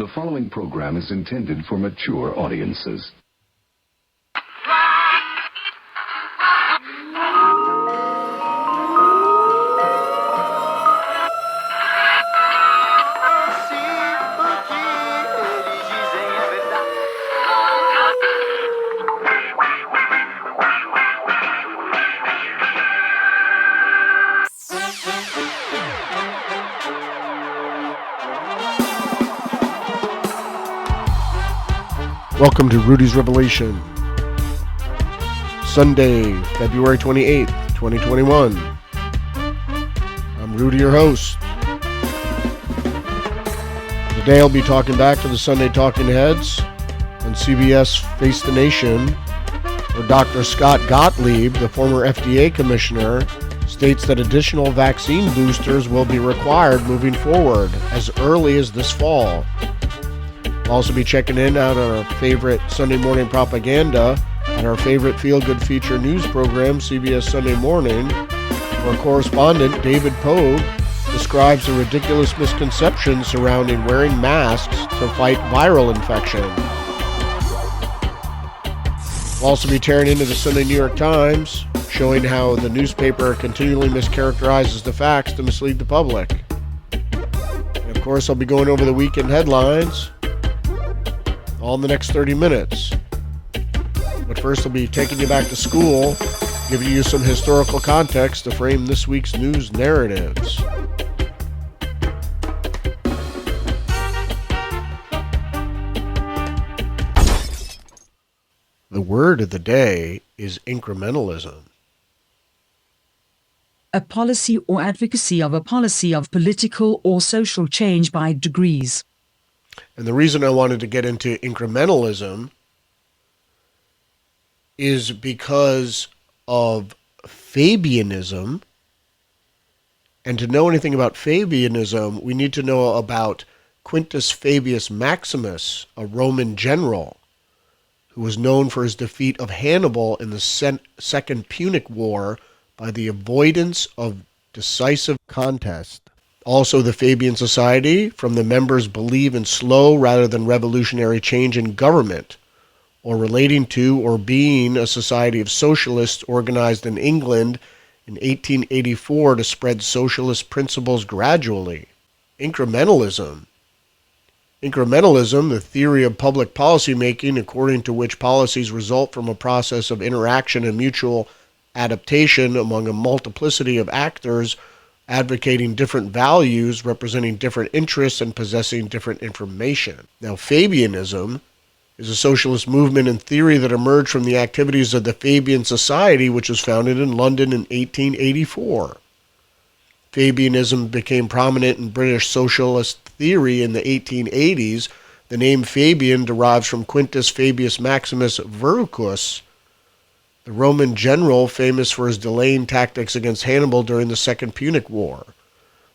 The following program is intended for mature audiences. Welcome to Rudy's Revelation, Sunday, February 28th, 2021. I'm Rudy, your host. Today I'll be talking back to the Sunday Talking Heads on CBS Face the Nation, where Dr. Scott Gottlieb, the former FDA commissioner, states that additional vaccine boosters will be required moving forward as early as this fall. We'll also be checking in on our favorite Sunday morning propaganda and our favorite feel-good feature news program, CBS Sunday Morning, where correspondent David Pogue describes the ridiculous misconceptions surrounding wearing masks to fight viral infection. We'll also be tearing into the Sunday New York Times, showing how the newspaper continually mischaracterizes the facts to mislead the public. And of course, I'll be going over the weekend headlines all in the next 30 minutes. But first, I'll be taking you back to school, giving you some historical context to frame this week's news narratives. The word of the day is incrementalism. A policy or advocacy of a policy of political or social change by degrees. And the reason I wanted to get into incrementalism is because of Fabianism. And to know anything about Fabianism, we need to know about Quintus Fabius Maximus, a Roman general who was known for his defeat of Hannibal in the Second Punic War by the avoidance of decisive contest. Also, the Fabian Society, from the members believe in slow rather than revolutionary change in government, or relating to or being a society of socialists organized in England in 1884 to spread socialist principles gradually. Incrementalism, the theory of public policy making according to which policies result from a process of interaction and mutual adaptation among a multiplicity of actors advocating different values, representing different interests, and possessing different information. Now, Fabianism is a socialist movement and theory that emerged from the activities of the Fabian Society, which was founded in London in 1884. Fabianism became prominent in British socialist theory in the 1880s. The name Fabian derives from Quintus Fabius Maximus Verrucus, the Roman general famous for his delaying tactics against Hannibal during the Second Punic War.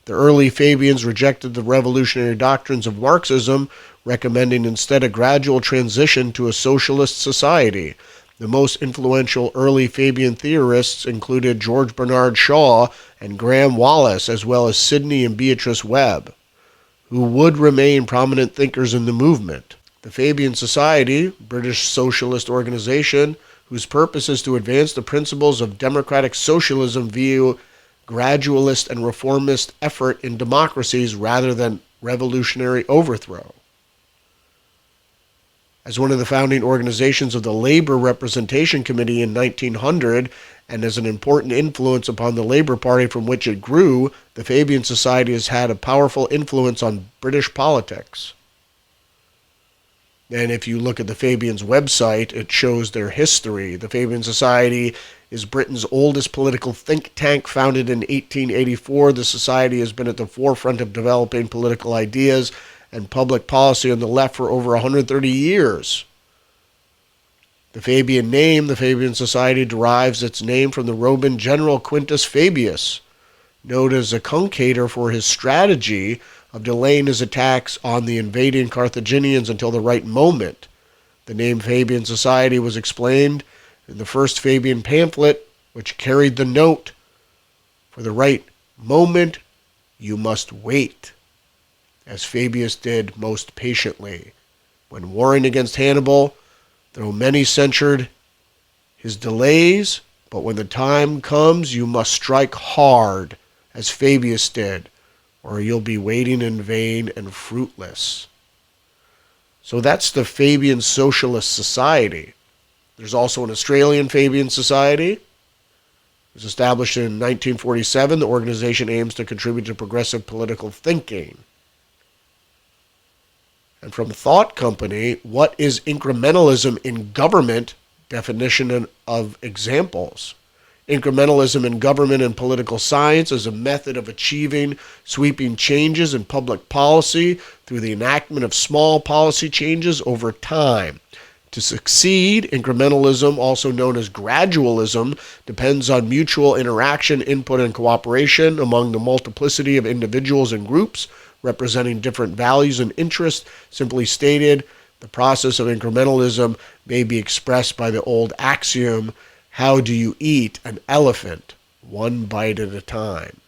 The early Fabians rejected the revolutionary doctrines of Marxism, recommending instead a gradual transition to a socialist society. The most influential early Fabian theorists included George Bernard Shaw and Graham Wallas, as well as Sidney and Beatrice Webb, who would remain prominent thinkers in the movement. The Fabian Society, British socialist organization, whose purpose is to advance the principles of democratic socialism via gradualist and reformist effort in democracies rather than revolutionary overthrow. As one of the founding organizations of the Labor Representation Committee in 1900, and as an important influence upon the Labour Party from which it grew, the Fabian Society has had a powerful influence on British politics. And if you look at the Fabians' website, it shows their history. The Fabian Society is Britain's oldest political think tank, founded in 1884. The society has been at the forefront of developing political ideas and public policy on the left for over 130 years. The Fabian name, the Fabian Society, derives its name from the Roman general Quintus Fabius, known as a cunctator for his strategy of delaying his attacks on the invading Carthaginians until the right moment. The name Fabian Society was explained in the first Fabian pamphlet, which carried the note, "For the right moment, you must wait." as Fabius did most patiently. When warring against Hannibal, though many censured his delays, but when the time comes, you must strike hard, as Fabius did, or you'll be waiting in vain and fruitless. So that's the Fabian Socialist Society. There's also an Australian Fabian Society. It was established in 1947. The organization aims to contribute to progressive political thinking. And from Thought Company, what is incrementalism in government? Definition of examples. Incrementalism in government and political science is a method of achieving sweeping changes in public policy through the enactment of small policy changes over time. To succeed, incrementalism, also known as gradualism, depends on mutual interaction, input, and cooperation among the multiplicity of individuals and groups representing different values and interests. Simply stated, the process of incrementalism may be expressed by the old axiom, how do you eat an elephant? One bite at a time.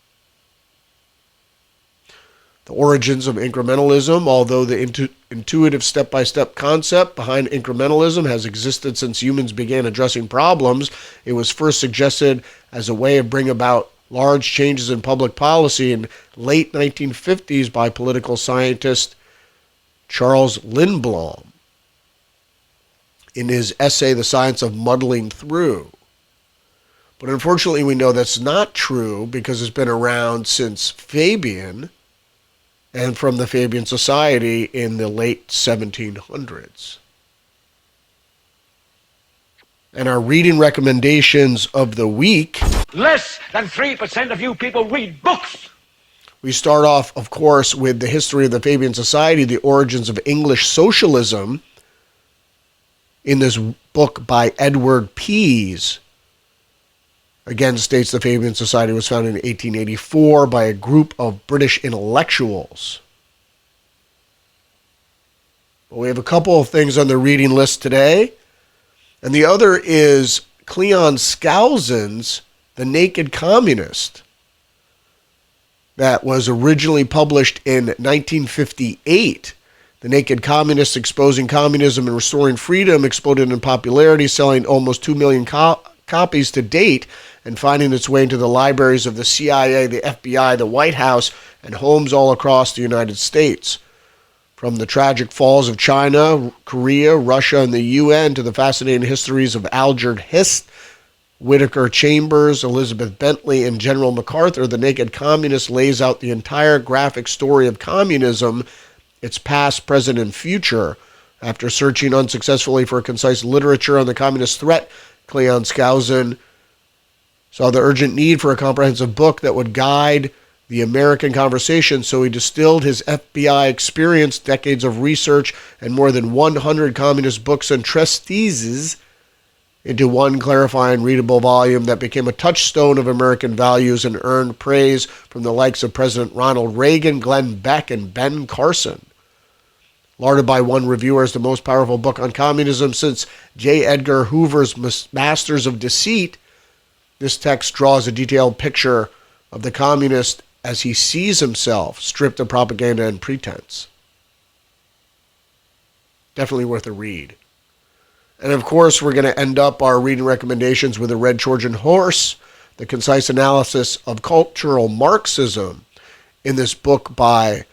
The origins of incrementalism, although the intuitive step-by-step concept behind incrementalism has existed since humans began addressing problems, it was first suggested as a way of bringing about large changes in public policy in late 1950s by political scientist Charles Lindblom in his essay, The Science of Muddling Through. But unfortunately, we know that's not true because it's been around since Fabian and from the Fabian Society in the late 1700s. And our reading recommendations of the week. Less than 3% of you people read books. We start off, of course, with the history of the Fabian Society, the origins of English socialism, in this book by Edward Pease. Again, states the Fabian Society was founded in 1884 by a group of British intellectuals. But we have a couple of things on the reading list today. And the other is Cleon Skousen's The Naked Communist, that was originally published in 1958. The Naked Communist, Exposing Communism and Restoring Freedom, exploded in popularity, selling almost 2 million copies to date and finding its way into the libraries of the CIA, the FBI, the White House, and homes all across the United States. From the tragic falls of China, Korea, Russia, and the UN to the fascinating histories of Algerd Hiss, Whittaker Chambers, Elizabeth Bentley, and General MacArthur, The Naked Communist lays out the entire graphic story of communism, its past, present, and future. After searching unsuccessfully for concise literature on the communist threat, Cleon Skousen saw the urgent need for a comprehensive book that would guide the American conversation, so he distilled his FBI experience, decades of research, and more than 100 communist books and treatises into one clarifying, readable volume that became a touchstone of American values and earned praise from the likes of President Ronald Reagan, Glenn Beck, and Ben Carson. Lauded by one reviewer as the most powerful book on communism since J. Edgar Hoover's Masters of Deceit, this text draws a detailed picture of the communist as he sees himself, stripped of propaganda and pretense. Definitely worth a read. And of course, we're going to end up our reading recommendations with The Red Trojan Horse, the concise analysis of cultural Marxism, in this book by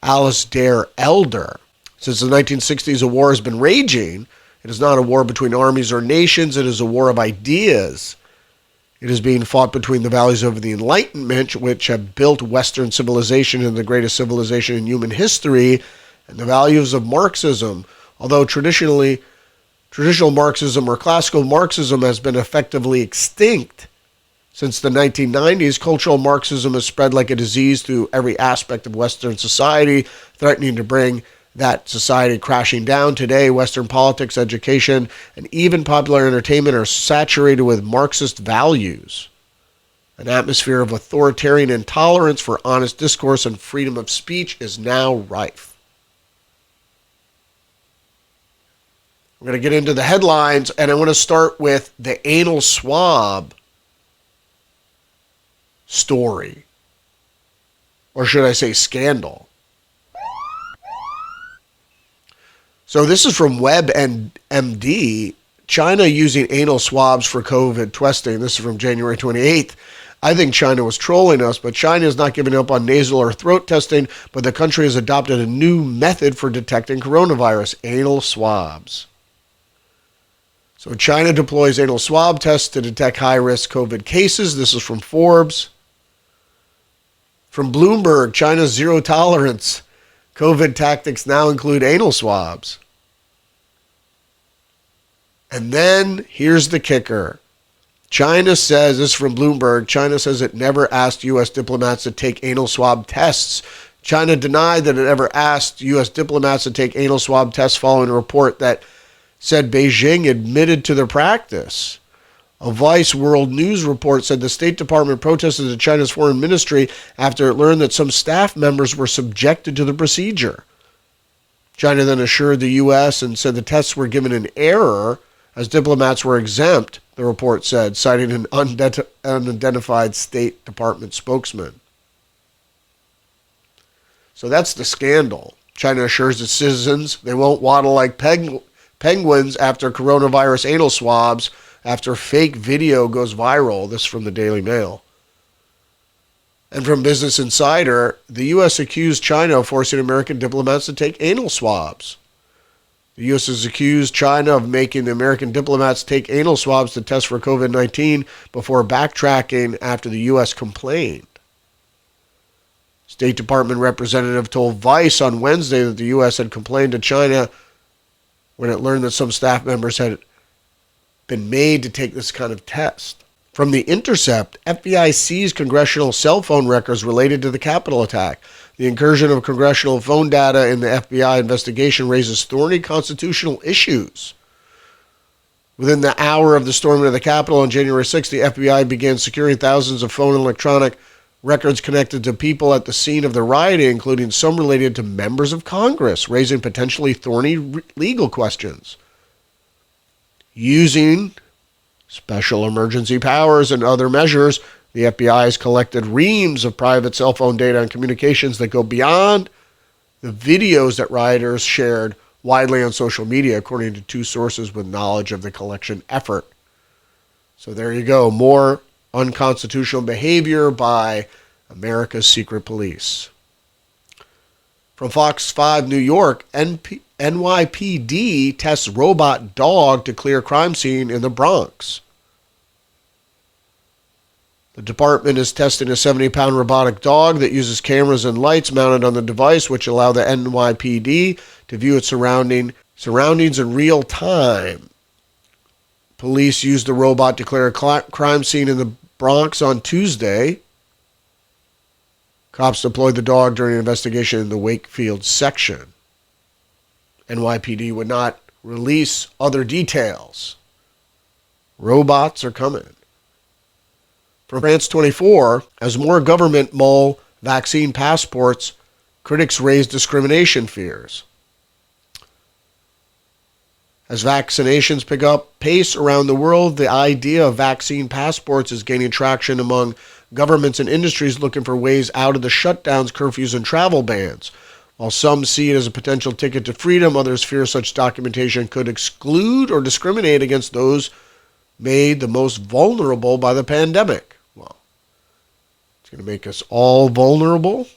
Alasdair Elder. Since the 1960s, a war has been raging. It is not a war between armies or nations. It is a war of ideas. It is being fought between the values of the Enlightenment, which have built Western civilization into the greatest civilization in human history, and the values of Marxism. Although traditional Marxism or classical Marxism has been effectively extinct since the 1990s, cultural Marxism has spread like a disease through every aspect of Western society, threatening to bring that society crashing down. Today, Western politics, education, and even popular entertainment are saturated with Marxist values. An atmosphere of authoritarian intolerance for honest discourse and freedom of speech is now rife. We're going to get into the headlines, and I want to start with the anal swab story. Or should I say scandal? So this is from WebMD. China using anal swabs for COVID testing. This is from January 28th. I think China was trolling us, but China is not giving up on nasal or throat testing, but the country has adopted a new method for detecting coronavirus, anal swabs. So China deploys anal swab tests to detect high-risk COVID cases. This is from Forbes. From Bloomberg, China's zero tolerance. COVID tactics now include anal swabs. And then here's the kicker. China says, this is from Bloomberg, China says it never asked U.S. diplomats to take anal swab tests. China denied that it ever asked U.S. diplomats to take anal swab tests following a report that said Beijing admitted to the practice. A Vice World News report said the State Department protested to China's foreign ministry after it learned that some staff members were subjected to the procedure. China then assured the U.S. and said the tests were given in error as diplomats were exempt, the report said, citing an unidentified State Department spokesman. So that's the scandal. China assures its citizens they won't waddle like penguins after coronavirus anal swabs after fake video goes viral. This is from the Daily Mail. And from Business Insider, the U.S. accused China of forcing American diplomats to take anal swabs. The U.S. has accused China of making the American diplomats take anal swabs to test for COVID-19 before backtracking after the U.S. complained. State Department representative told Vice on Wednesday that the U.S. had complained to China when it learned that some staff members had been made to take this kind of test. From The Intercept, FBI seized congressional cell phone records related to the Capitol attack. The incursion of congressional phone data in the FBI investigation raises thorny constitutional issues. Within the hour of the storming of the Capitol on January 6th, the FBI began securing thousands of phone and electronic records connected to people at the scene of the rioting, including some related to members of Congress, raising potentially thorny legal questions. Using special emergency powers and other measures, the FBI has collected reams of private cell phone data and communications that go beyond the videos that rioters shared widely on social media, according to two sources with knowledge of the collection effort. So there you go. More unconstitutional behavior by America's secret police. From Fox 5 New York, NYPD tests robot dog to clear crime scene in the Bronx. The department is testing a 70-pound robotic dog that uses cameras and lights mounted on the device, which allow the NYPD to view its surroundings in real time. Police used the robot to clear a crime scene in the Bronx on Tuesday. Cops deployed the dog during an investigation in the Wakefield section. NYPD would not release other details. Robots are coming. From France 24, as more government mull vaccine passports, critics raise discrimination fears. As vaccinations pick up pace around the world, the idea of vaccine passports is gaining traction among governments and industries looking for ways out of the shutdowns, curfews, and travel bans. While some see it as a potential ticket to freedom, others fear such documentation could exclude or discriminate against those made the most vulnerable by the pandemic. Well, it's going to make us all vulnerable.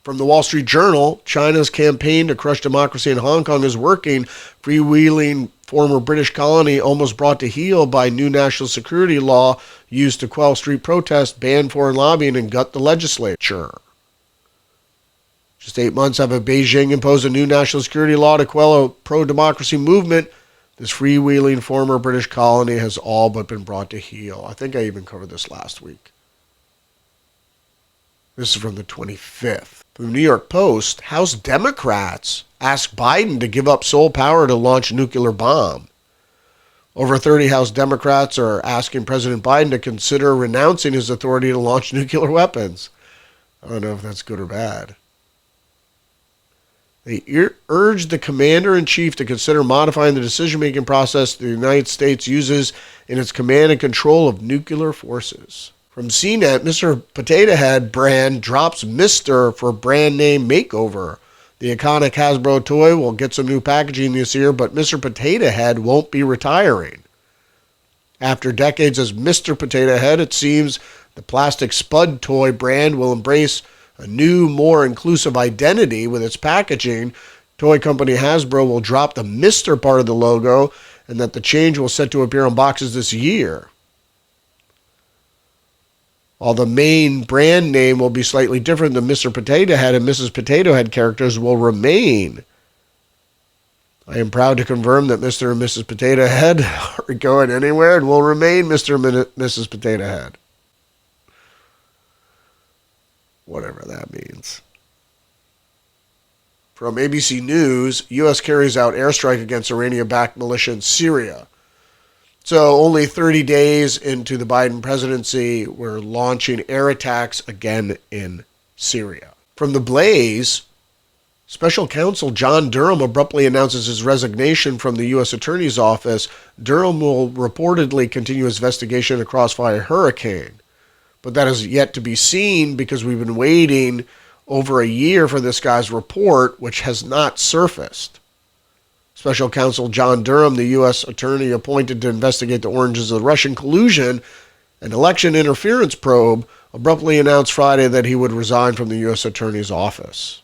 From the Wall Street Journal, China's campaign to crush democracy in Hong Kong is working. Freewheeling former British colony almost brought to heel by new national security law used to quell street protests, ban foreign lobbying, and gut the legislature. Just 8 months after Beijing imposed a new national security law to quell a pro-democracy movement, this freewheeling former British colony has all but been brought to heel. I think I even covered this last week. This is from the 25th. From the New York Post, House Democrats ask Biden to give up sole power to launch a nuclear bomb. Over 30 House Democrats are asking President Biden to consider renouncing his authority to launch nuclear weapons. I don't know if that's good or bad. They urged the commander-in-chief to consider modifying the decision-making process the United States uses in its command and control of nuclear forces. From CNET, Mr. Potato Head brand drops Mr. for brand name makeover. The iconic Hasbro toy will get some new packaging this year, but Mr. Potato Head won't be retiring. After decades as Mr. Potato Head, it seems the plastic Spud toy brand will embrace a new, more inclusive identity with its packaging. Toy company Hasbro will drop the Mr. part of the logo, and that the change will set to appear on boxes this year. While the main brand name will be slightly different, the Mr. Potato Head and Mrs. Potato Head characters will remain. I am proud to confirm that Mr. and Mrs. Potato Head aren't going anywhere and will remain Mr. and Mrs. Potato Head. Whatever that means. From ABC News, U.S. carries out airstrike against Iranian-backed militia in Syria. So only 30 days into the Biden presidency, we're launching air attacks again in Syria. From The Blaze, Special Counsel John Durham abruptly announces his resignation from the U.S. Attorney's Office. Durham will reportedly continue his investigation into Crossfire Hurricane. But that is yet to be seen because we've been waiting over a year for this guy's report, which has not surfaced. Special Counsel John Durham, the U.S. attorney appointed to investigate the origins of Russian collusion and election interference probe, abruptly announced Friday that he would resign from the U.S. Attorney's Office.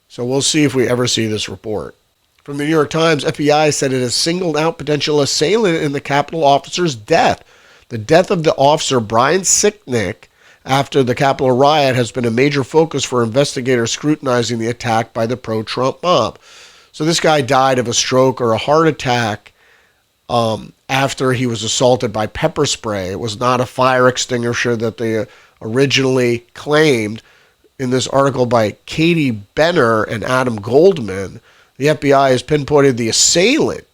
So we'll see if we ever see this report. From the New York Times, FBI said it has singled out potential assailant in the Capitol officer's death. The death of the officer, Brian Sicknick, after the Capitol riot has been a major focus for investigators scrutinizing the attack by the pro-Trump mob. So this guy died of a stroke or a heart attack after he was assaulted by pepper spray. It was not a fire extinguisher that they originally claimed. In this article by Katie Benner and Adam Goldman, the FBI has pinpointed the assailant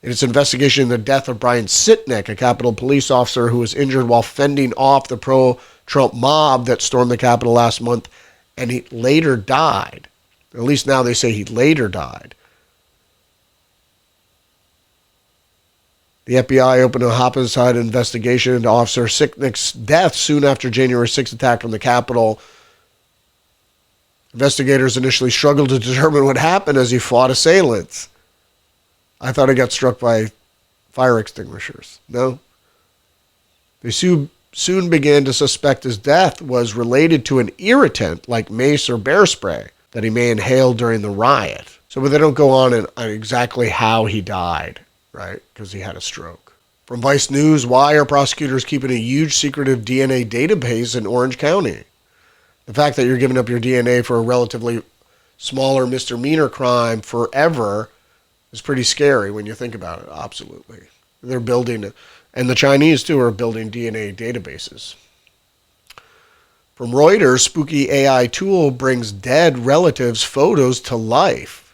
in its investigation into the death of Brian Sicknick, a Capitol police officer who was injured while fending off the pro-Trump mob that stormed the Capitol last month, and he later died. At least now they say he later died. The FBI opened a homicide investigation into Officer Sicknick's death soon after January 6th attack on the Capitol. Investigators initially struggled to determine what happened as he fought assailants. I thought he got struck by fire extinguishers. No. They soon began to suspect his death was related to an irritant like mace or bear spray that he may inhale during the riot. So, but they don't go on exactly how he died, right? Because he had a stroke. From Vice News, why are prosecutors keeping a huge secretive DNA database in Orange County? The fact that you're giving up your DNA for a relatively smaller misdemeanor crime forever is pretty scary when you think about it. Absolutely. They're building, and the Chinese too are building DNA databases. From Reuters, spooky AI tool brings dead relatives' photos to life.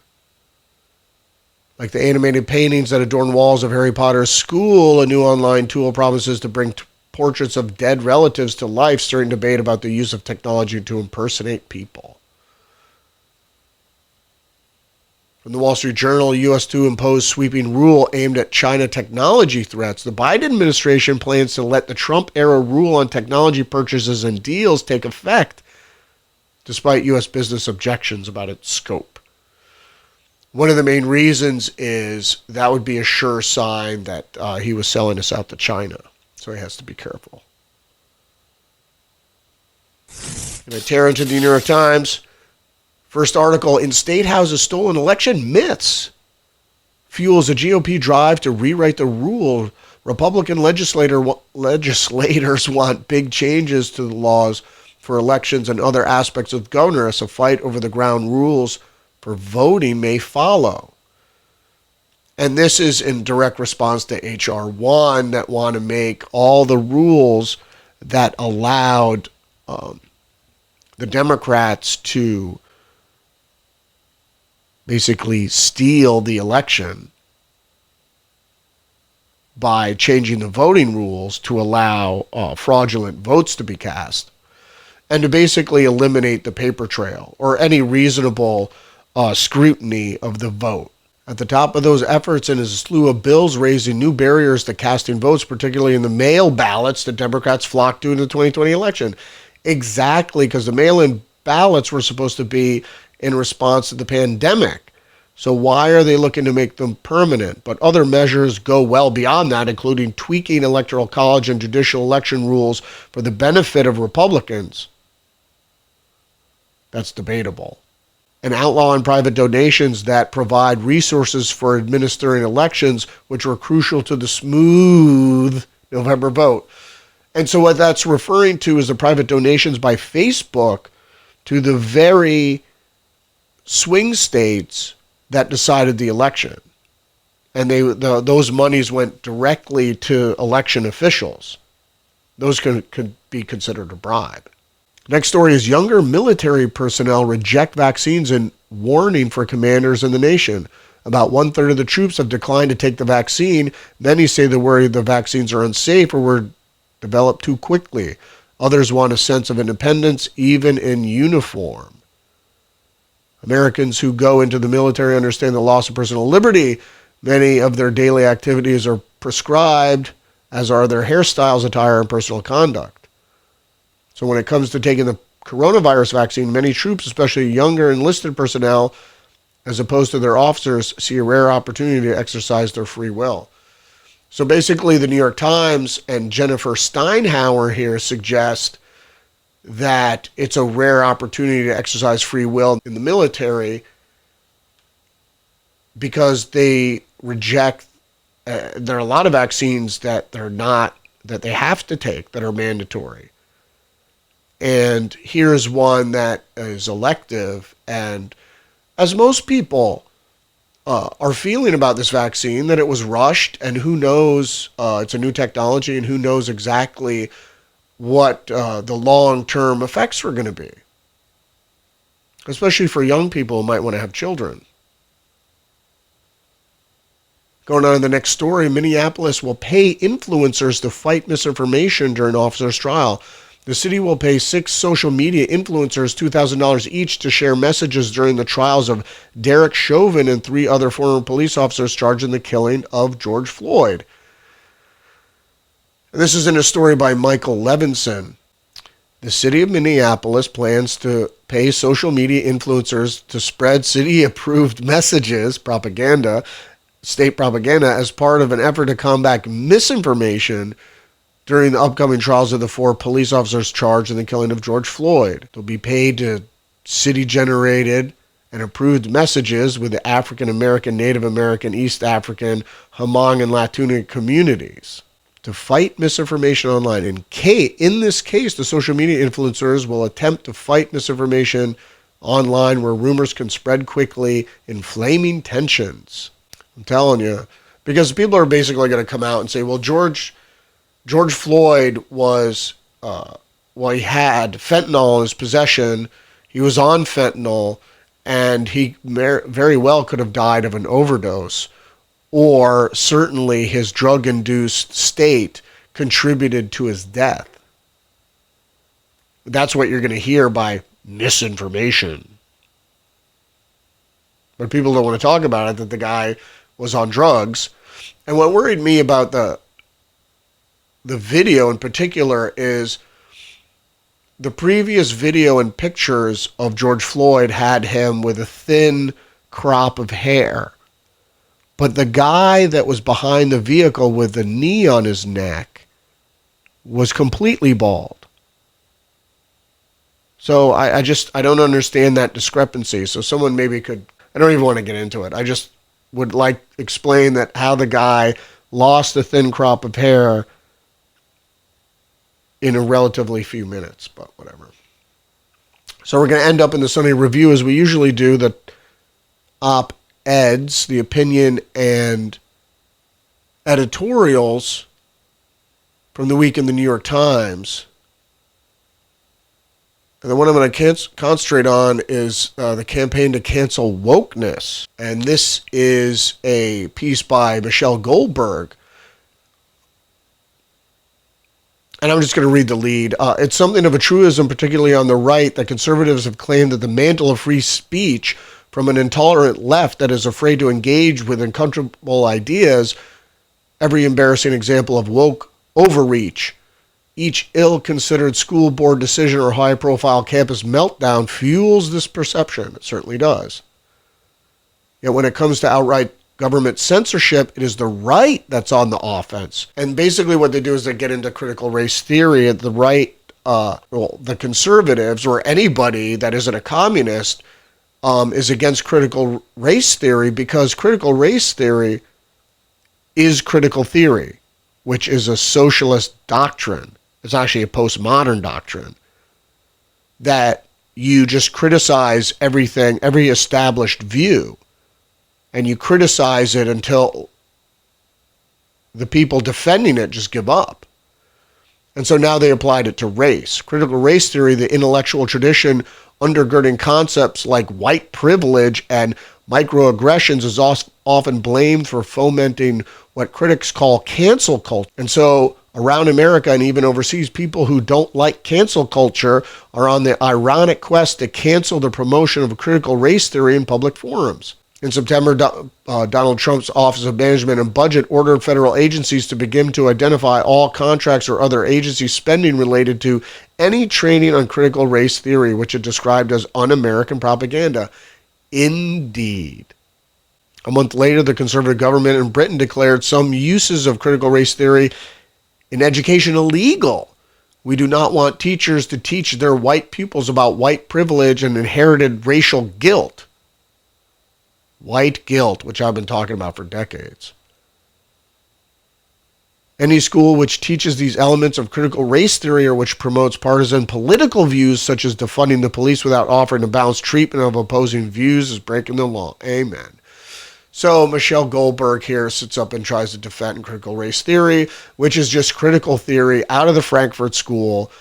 Like the animated paintings that adorn walls of Harry Potter's school, a new online tool promises to bring portraits of dead relatives to life, stirring debate about the use of technology to impersonate people. From the Wall Street Journal, U.S. to impose sweeping rule aimed at China technology threats. The Biden administration plans to let the Trump-era rule on technology purchases and deals take effect, despite U.S. business objections about its scope. One of the main reasons is that would be a sure sign that he was selling us out to China. So he has to be careful. And I tear into the New York Times. First article, in State House's stolen election myths fuels a GOP drive to rewrite the rule. Republican legislators want big changes to the laws for elections and other aspects of governance. A fight over the ground rules for voting may follow. And this is in direct response to H.R. 1 that want to make all the rules that allowed the Democrats to basically steal the election by changing the voting rules to allow fraudulent votes to be cast and to basically eliminate the paper trail or any reasonable scrutiny of the vote. At the top of those efforts is a slew of bills raising new barriers to casting votes, particularly in the mail ballots that Democrats flocked to in the 2020 election. Exactly, because the mail-in ballots were supposed to be in response to the pandemic. So why are they looking to make them permanent? But other measures go well beyond that, including tweaking electoral college and judicial election rules for the benefit of Republicans. That's debatable. And outlawing private donations that provide resources for administering elections, which were crucial to the smooth November vote. And so what that's referring to is the private donations by Facebook to the very swing states that decided the election. And those monies went directly to election officials. Those could be considered a bribe. Next story is younger military personnel reject vaccines and warning for commanders in the nation. About 1/3 of the troops have declined to take the vaccine. Many say they're worried the vaccines are unsafe or were developed too quickly. Others want a sense of independence, even in uniform. Americans who go into the military understand the loss of personal liberty. Many of their daily activities are prescribed, as are their hairstyles, attire, and personal conduct. So when it comes to taking the coronavirus vaccine, many troops, especially younger enlisted personnel, as opposed to their officers, see a rare opportunity to exercise their free will. So basically, the New York Times and Jennifer Steinhauer here suggest that it's a rare opportunity to exercise free will in the military because they reject, there are a lot of vaccines that they have to take that are mandatory. And here's one that is elective. And as most people are feeling about this vaccine, that it was rushed, and who knows, it's a new technology, and who knows exactly what the long-term effects were going to be. Especially for young people who might want to have children. Going on to the next story, Minneapolis will pay influencers to fight misinformation during officers' trial. The city will pay 6 social media influencers $2,000 each to share messages during the trials of Derek Chauvin and 3 other former police officers charged in the killing of George Floyd. And this is in a story by Michael Levinson. The city of Minneapolis plans to pay social media influencers to spread city-approved messages, state propaganda, as part of an effort to combat misinformation during the upcoming trials of the 4 police officers charged in the killing of George Floyd. They'll be paid to city-generated and approved messages with the African American, Native American, East African, Hmong, and Latino communities to fight misinformation online. In this case, the social media influencers will attempt to fight misinformation online where rumors can spread quickly, inflaming tensions. I'm telling you, because people are basically going to come out and say, well, George Floyd was, he had fentanyl in his possession. He was on fentanyl, and he very well could have died of an overdose, or certainly his drug-induced state contributed to his death. That's what you're going to hear by misinformation. But people don't want to talk about it, that the guy was on drugs. And what worried me about the video in particular is the previous video and pictures of George Floyd had him with a thin crop of hair. But the guy that was behind the vehicle with the knee on his neck was completely bald. So I don't understand that discrepancy. So someone maybe could, I don't even want to get into it. I just would like to explain that how the guy lost a thin crop of hair in a relatively few minutes, but whatever. So we're going to end up in the Sunday Review, as we usually do, the op-eds, the opinion and editorials from the week in the New York Times. And the one I'm going to concentrate on is the campaign to cancel wokeness. And this is a piece by Michelle Goldberg. And I'm just going to read the lead. It's something of a truism, particularly on the right, that conservatives have claimed that the mantle of free speech from an intolerant left that is afraid to engage with uncomfortable ideas, every embarrassing example of woke overreach, Each ill-considered school board decision or high-profile campus meltdown fuels this perception. It certainly does. Yet when it comes to outright government censorship, it is the right that's on the offense. And basically what they do is they get into critical race theory, and the right, the conservatives or anybody that isn't a communist is against critical race theory, because critical race theory is critical theory, which is a socialist doctrine. It's actually a postmodern doctrine that you just criticize everything, every established view, and you criticize it until the people defending it just give up. And so now they applied it to race. Critical race theory, the intellectual tradition undergirding concepts like white privilege and microaggressions, is often blamed for fomenting what critics call cancel culture. And so around America and even overseas, people who don't like cancel culture are on the ironic quest to cancel the promotion of critical race theory in public forums. In September, Donald Trump's Office of Management and Budget ordered federal agencies to begin to identify all contracts or other agency spending related to any training on critical race theory, which it described as un-American propaganda. Indeed. A month later, the conservative government in Britain declared some uses of critical race theory in education illegal. We do not want teachers to teach their white pupils about white privilege and inherited racial guilt. White guilt, which I've been talking about for decades. Any school which teaches these elements of critical race theory or which promotes partisan political views, such as defunding the police without offering a balanced treatment of opposing views, is breaking the law. Amen. So Michelle Goldberg here sits up and tries to defend critical race theory, which is just critical theory out of the Frankfurt School.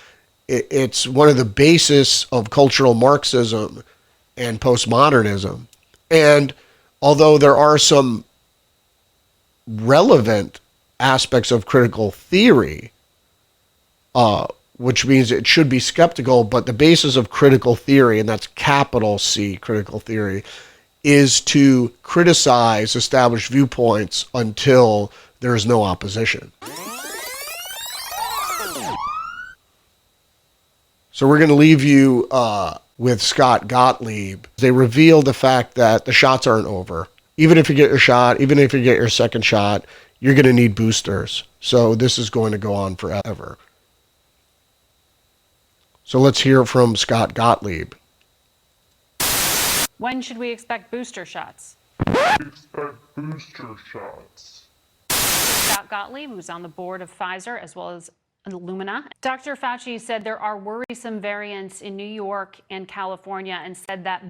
It's one of the basis of cultural Marxism and postmodernism. And although there are some relevant aspects of critical theory, which means it should be skeptical, but the basis of critical theory, and that's capital C, critical theory, is to criticize established viewpoints until there is no opposition. So we're going to leave you with Scott Gottlieb. They reveal the fact that the shots aren't over. Even if you get your shot, even if you get your second shot, you're going to need boosters. So this is going to go on forever. So let's hear from Scott Gottlieb. When should we expect booster shots? Expect booster shots. Scott Gottlieb, who's on the board of Pfizer as well as Illumina. Dr. Fauci said there are worrisome variants in New York and California and said that...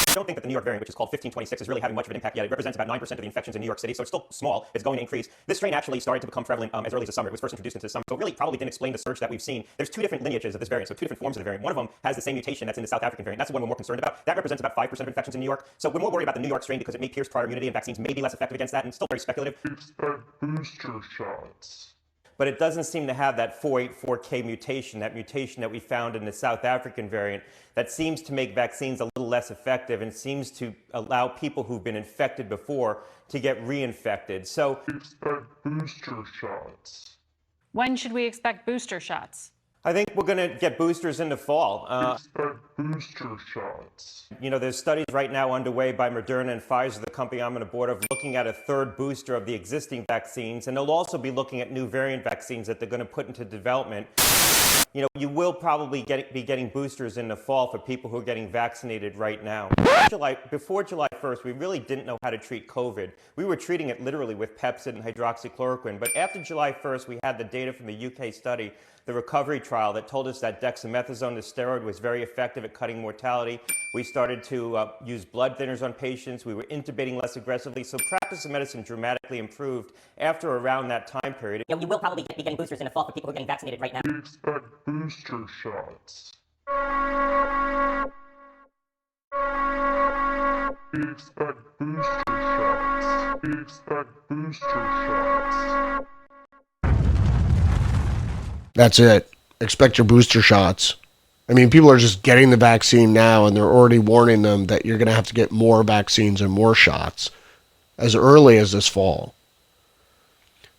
I don't think that the New York variant, which is called 1526, is really having much of an impact yet. It represents about 9% of the infections in New York City, so it's still small. It's going to increase. This strain actually started to become prevalent as early as the summer. It was first introduced into the summer, so it really probably didn't explain the surge that we've seen. There's two different lineages of this variant, so two different forms of the variant. One of them has the same mutation that's in the South African variant. That's the one we're more concerned about. That represents about 5% of infections in New York. So we're more worried about the New York strain because it may pierce prior immunity and vaccines may be less effective against that, and still very speculative. Expect booster shots. But it doesn't seem to have that 484K mutation, that mutation that we found in the South African variant, that seems to make vaccines a little less effective and seems to allow people who've been infected before to get reinfected. So expect booster shots. When should we expect booster shots? I think we're going to get boosters in the fall. Expect booster shots. You know, there's studies right now underway by Moderna and Pfizer, the company I'm on the board of, looking at a third booster of the existing vaccines, and they'll also be looking at new variant vaccines that they're going to put into development. You know, you will probably be getting boosters in the fall for people who are getting vaccinated right now. Before July 1st, we really didn't know how to treat COVID. We were treating it literally with Pepcid and hydroxychloroquine. But after July 1st, we had the data from the UK study, the recovery trial, that told us that dexamethasone, the steroid, was very effective at cutting mortality. We started to use blood thinners on patients. We were intubating less aggressively. So practice of medicine dramatically improved after around that time period. You will probably be getting boosters in the fall for people who are getting vaccinated right now. Expect booster shots. Expect booster shots. Expect booster shots. That's it. Expect your booster shots. I mean, people are just getting the vaccine now, and they're already warning them that you're going to have to get more vaccines and more shots as early as this fall.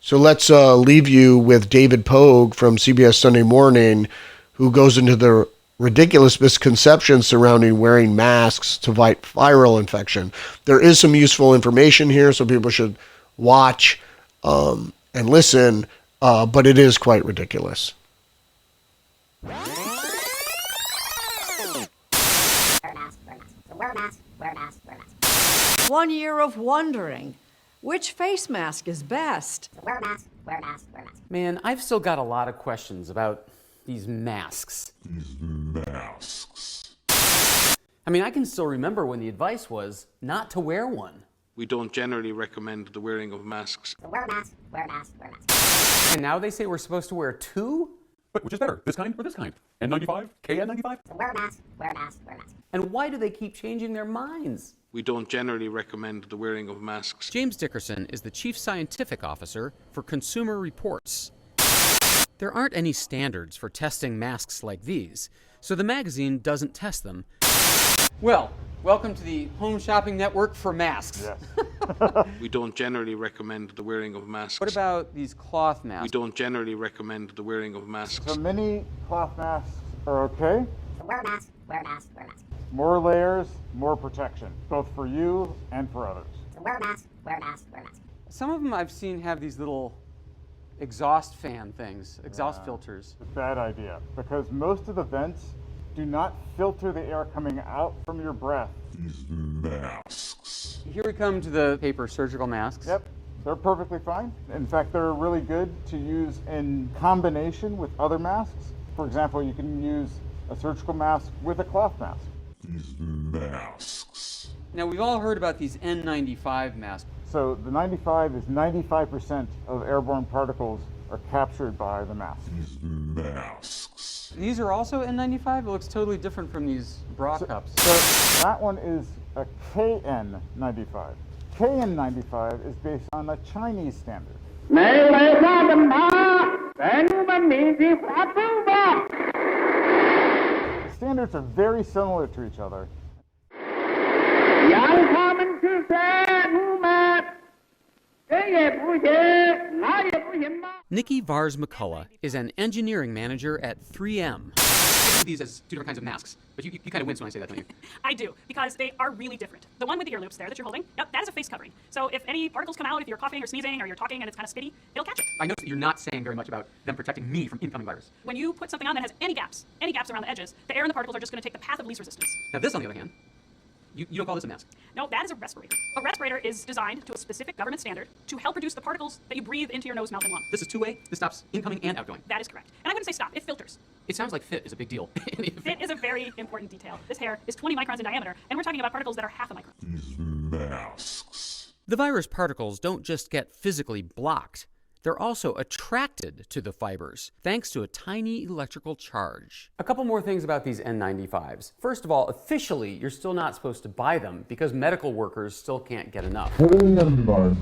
So let's leave you with David Pogue from CBS Sunday Morning, who goes into the ridiculous misconceptions surrounding wearing masks to fight viral infection. There is some useful information here, so people should watch and listen, but it is quite ridiculous. Wear a mask. 1 year of wondering which face mask is best. Wear a mask. Man, I've still got a lot of questions about these masks. I mean, I can still remember when the advice was not to wear one. We don't generally recommend the wearing of masks. Wear a mask. And now they say we're supposed to wear two? But which is better, this kind or this kind? N95? KN95? Wear a mask. And why do they keep changing their minds? We don't generally recommend the wearing of masks. James Dickerson is the Chief Scientific Officer for Consumer Reports. There aren't any standards for testing masks like these, so the magazine doesn't test them. Well, welcome to the Home Shopping Network for masks. Yes. We don't generally recommend the wearing of masks. What about these cloth masks? We don't generally recommend the wearing of masks. So many cloth masks are okay. Wear a mask. More layers, more protection, both for you and for others. Wear a mask. Some of them I've seen have these little exhaust fan things, exhaust filters. It's a bad idea, because most of the vents do not filter the air coming out from your breath. These masks. Here we come to the paper surgical masks. Yep, they're perfectly fine. In fact, they're really good to use in combination with other masks. For example, you can use a surgical mask with a cloth mask. These masks. Now, we've all heard about these N95 masks. So the 95 is 95% of airborne particles are captured by the mask. These masks. These are also N95? It looks totally different from these bra cups. So that one is a KN95. KN95 is based on a Chinese standard. The standards are very similar to each other. Nikki Vars McCullough is an engineering manager at 3M. I see these as two different kinds of masks, but you kind of wince when I say that, don't you? I do, because they are really different. The one with the ear loops there that you're holding, yep, that is a face covering. So if any particles come out, if you're coughing or sneezing or you're talking and it's kind of spitty, it'll catch it. I notice that you're not saying very much about them protecting me from incoming virus. When you put something on that has any gaps around the edges, the air and the particles are just going to take the path of least resistance. Now this, on the other hand, you don't call this a mask. No, that is a respirator. A respirator is designed to a specific government standard to help reduce the particles that you breathe into your nose, mouth, and lung. This is two-way. This stops incoming and outgoing. That is correct. And I wouldn't say stop. It filters. It sounds like fit is a big deal. Fit is a very important detail. This hair is 20 microns in diameter, and we're talking about particles that are half a micron. These masks. The virus particles don't just get physically blocked. They're also attracted to the fibers, thanks to a tiny electrical charge. A couple more things about these N95s. First of all, officially, you're still not supposed to buy them because medical workers still can't get enough. N95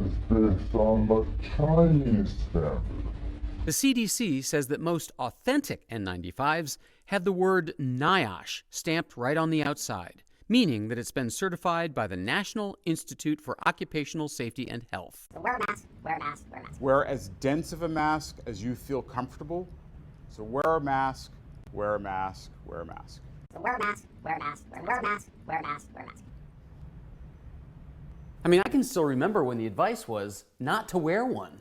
is based on the Chinese standard. The CDC says that most authentic N95s have the word NIOSH stamped right on the outside, meaning that it's been certified by the National Institute for Occupational Safety and Health. Wear a mask. Wear as dense of a mask as you feel comfortable. So wear a mask, wear a mask, wear a mask. Wear a mask. I mean, I can still remember when the advice was not to wear one.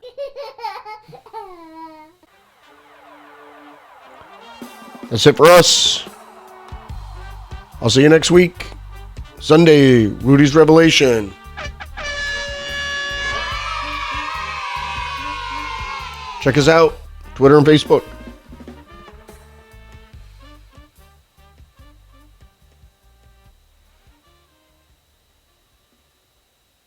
That's it for us. I'll see you next week. Sunday, Rudy's Revelation. Check us out, Twitter and Facebook.